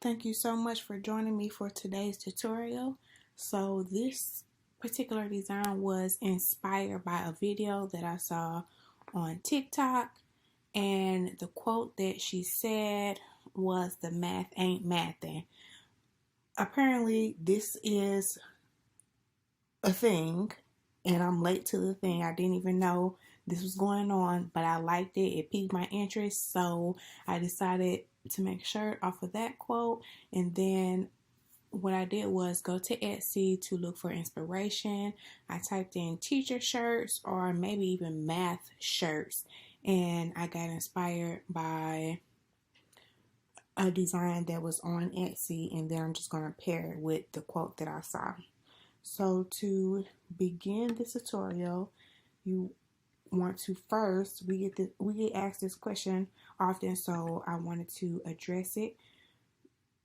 Thank you so much for joining me for today's tutorial. So this particular design was inspired by a video that I saw on TikTok, and the quote that she said was, "The math ain't mathing." Apparently this is a thing, and I'm late to the thing. I didn't even know this was going on, but I liked it. It piqued my interest, so I decided to make a shirt off of that quote. And then what I did was go to Etsy to look for inspiration. I typed in teacher shirts or maybe even math shirts, and I got inspired by a design that was on Etsy, and then I'm just going to pair it with the quote that I saw. So to begin this tutorial, you want to first, we get asked this question often, so I wanted to address it.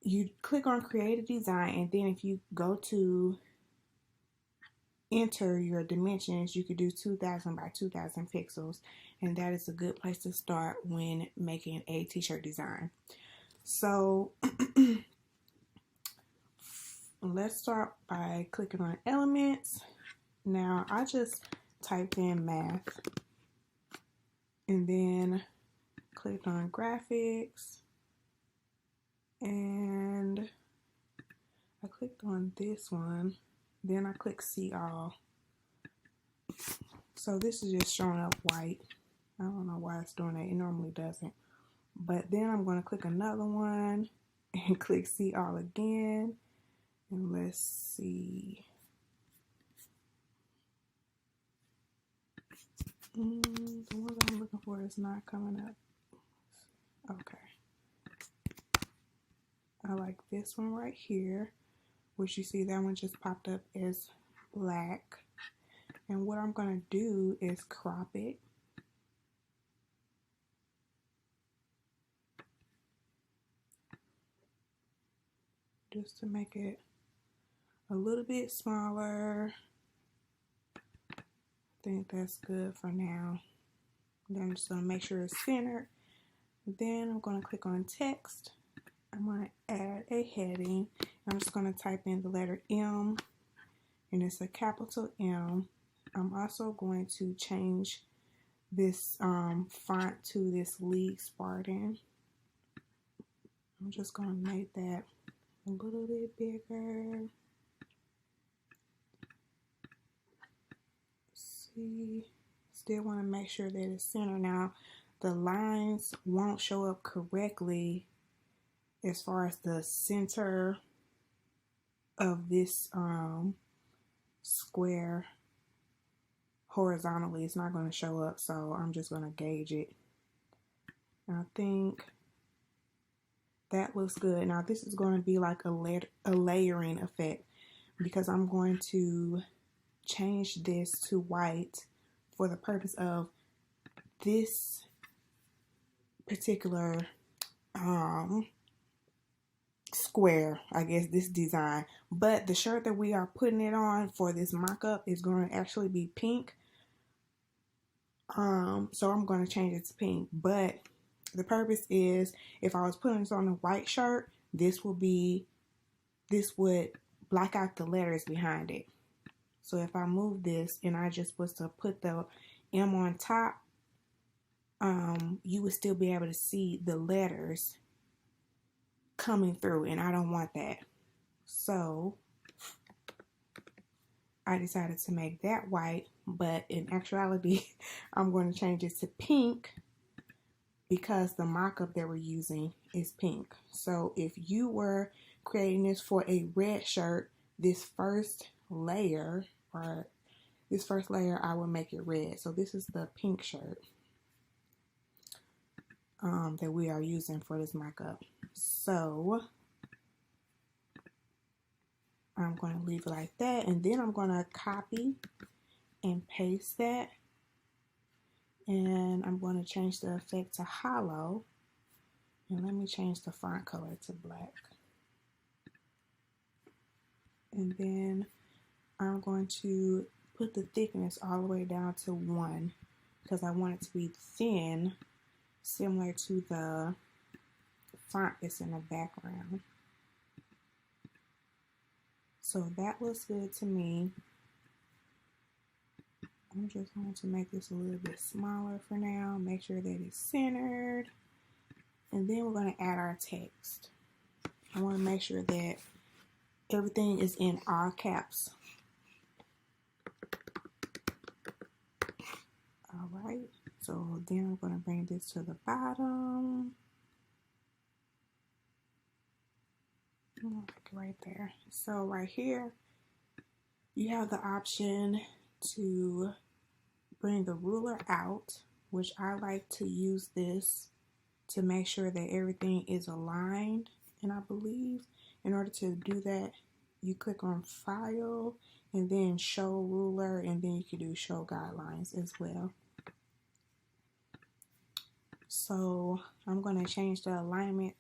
You click on create a design, and then if you go to enter your dimensions, you could do 2000 by 2000 pixels, and that is a good place to start when making a t-shirt design. So let's start by clicking on elements. Now I just typed in math and then clicked on graphics, and I clicked on this one, then I click see all. So this is just showing up white. I don't know why it's doing that. It normally doesn't. But then I'm going to click another one and click see all again. And let's see. The one I'm looking for is not coming up. Okay. I like this one right here, which you see that one just popped up as black. And what I'm going to do is crop it. Just to make it a little bit smaller. I think that's good for now. Then I'm just going to make sure it's centered. Then I'm going to click on text. I'm going to add a heading. I'm just going to type in the letter M, and it's a capital M. I'm also going to change this font to this Lead Spartan. I'm just going to make that a little bit bigger. See, still want to make sure that it's centered. Now, the lines won't show up correctly as far as the center of this square horizontally. It's not going to show up, so I'm just going to gauge it. And I think that looks good. Now this is going to be like a layering effect, because I'm going to change this to white for the purpose of this particular square, I guess, this design. But the shirt that we are putting it on for this mock-up is going to actually be pink. So I'm going to change it to pink, but the purpose is, if I was putting this on a white shirt, this would black out the letters behind it. So if I move this and I just was to put the M on top, you would still be able to see the letters coming through, and I don't want that. So I decided to make that white, but in actuality, I'm going to change it to pink, because the mock-up that we're using is pink. So if you were creating this for a red shirt, this first layer, I would make it red. So this is the pink shirt that we are using for this mock-up. So I'm going to leave it like that, and then I'm going to copy and paste that. And I'm going to change the effect to hollow. And let me change the font color to black. And then I'm going to put the thickness all the way down to 1, because I want it to be thin, similar to the font that's in the background. So that looks good to me. I'm just going to make this a little bit smaller for now. Make sure that it's centered. And then we're going to add our text. I want to make sure that everything is in all caps. Alright, so then I'm going to bring this to the bottom. Right there. So right here, you have the option to bring the ruler out, which I like to use this to make sure that everything is aligned. And I believe in order to do that, you click on File and then Show Ruler, and then you can do Show Guidelines as well. So I'm going to change the alignment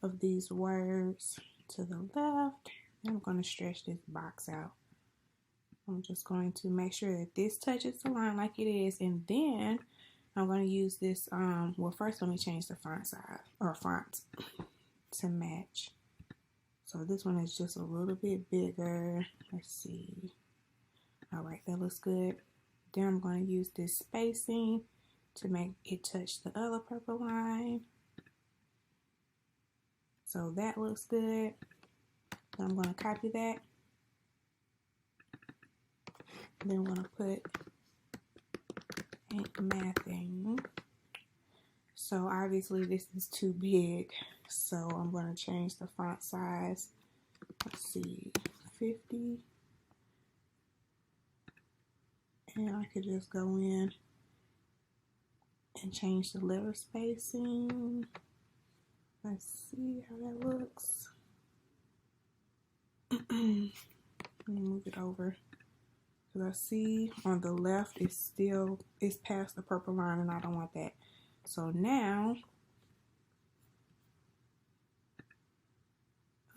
of these words to the left. And I'm going to stretch this box out. I'm just going to make sure that this touches the line like it is, and then I'm going to use this, well, first let me change the font size, or font, to match. So this one is just a little bit bigger. Let's see. Alright, that looks good. Then I'm going to use this spacing to make it touch the other purple line. So that looks good. I'm going to copy that. Then I'm going to put ain't mathing. So obviously this is too big. So I'm going to change the font size. Let's see, 50. And I could just go in and change the letter spacing. Let's see how that looks. Let me move it over. Because I see on the left it's past the purple line, and I don't want that. So now,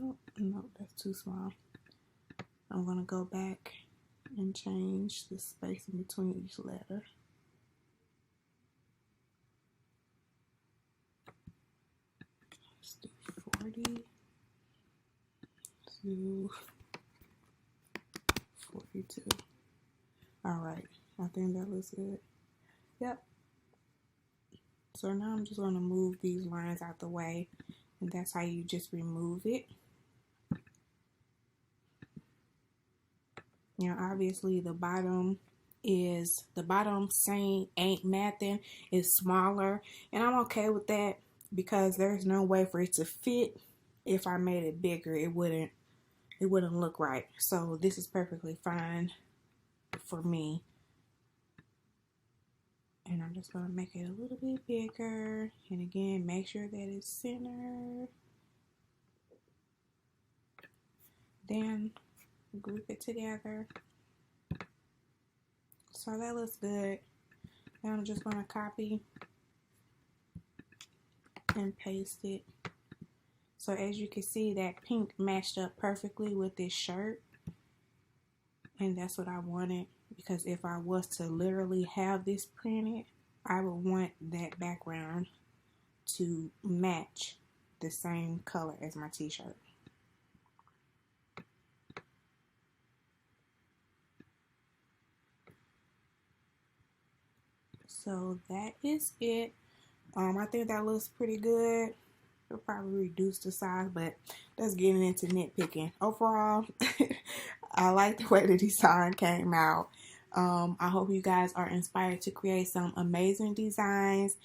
oh no, that's too small. I'm going to go back and change the space in between each letter. Let's do 40 to 42. Alright, I think that looks good. Yep. So now I'm just going to move these lines out the way, and that's how you just remove it. Now obviously the bottom saying ain't mathing is smaller, and I'm okay with that because there's no way for it to fit. If I made it bigger, it wouldn't look right. So this is perfectly fine for me. And I'm just going to make it a little bit bigger. And again, make sure that it's centered. Then group it together. So that looks good. Now I'm just going to copy and paste it. So as you can see, that pink matched up perfectly with this shirt. And that's what I wanted, because if I was to literally have this printed, I would want that background to match the same color as my t-shirt. So that is it. I think that looks pretty good. It'll probably reduce the size, but that's getting into nitpicking. Overall, I like the way the design came out. I hope you guys are inspired to create some amazing designs.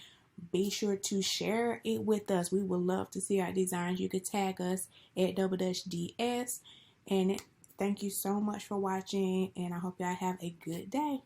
Be sure to share it with us. We would love to see our designs. You could tag us at @DS. And thank you so much for watching, and I hope y'all have a good day.